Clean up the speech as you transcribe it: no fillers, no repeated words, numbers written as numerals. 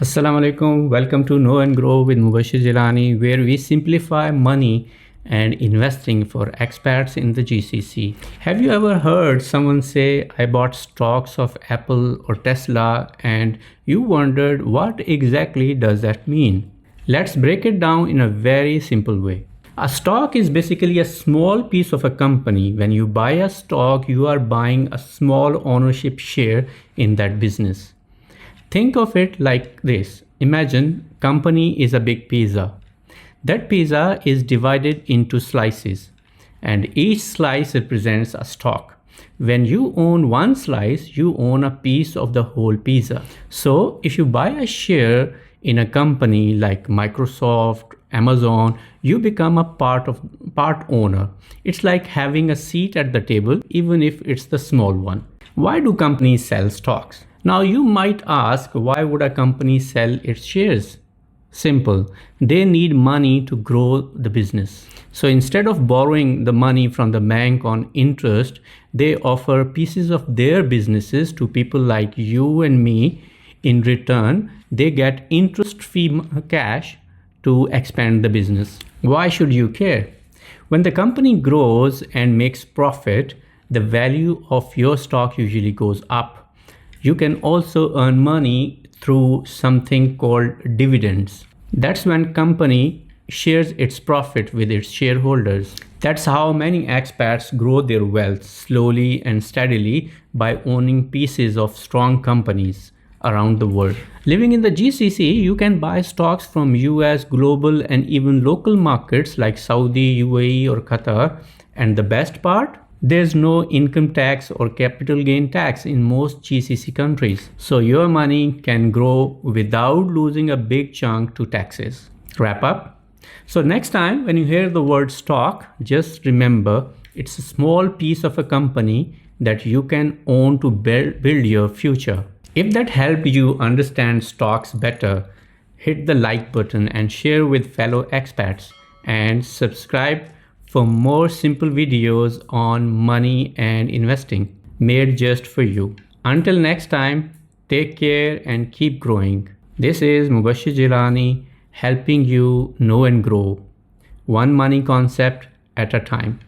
Assalamu alaikum. Welcome to Know and Grow with Mubasher Jillani, where we simplify money and investing for expats in the GCC. Have you ever heard someone say, I bought stocks of Apple or Tesla, and you wondered what exactly does that mean? Let's break it down in a very simple way. A stock is basically a small piece of a company. When you buy a stock, you are buying a small ownership share in that business. Think of it like this. Imagine company is a big pizza. That pizza is divided into slices, and each slice represents a stock. When you own one slice, you own a piece of the whole pizza. So if you buy a share in a company like Microsoft, Amazon, you become a part owner. It's like having a seat at the table, even if it's the small one. Why do companies sell stocks? Now you might ask, why would a company sell its shares? Simple. They need money to grow the business. So instead of borrowing the money from the bank on interest, they offer pieces of their businesses to people like you and me. In return, they get interest-free cash to expand the business. Why should you care? When the company grows and makes profit, the value of your stock usually goes up. You can also earn money through something called dividends. That's when company shares its profit with its shareholders. That's how many expats grow their wealth slowly and steadily by owning pieces of strong companies around the world. Living in the GCC, you can buy stocks from US, global, and even local markets like Saudi, UAE, or Qatar. And the best part? There's no income tax or capital gain tax in most GCC countries. So your money can grow without losing a big chunk to taxes. Wrap up. So next time when you hear the word stock, just remember it's a small piece of a company that you can own to build your future. If that helped you understand stocks better, hit the like button and share with fellow expats, and subscribe for more simple videos on money and investing made just for you. Until next time, take care and keep growing. This is Mubasher Jillani helping you know and grow, one money concept at a time.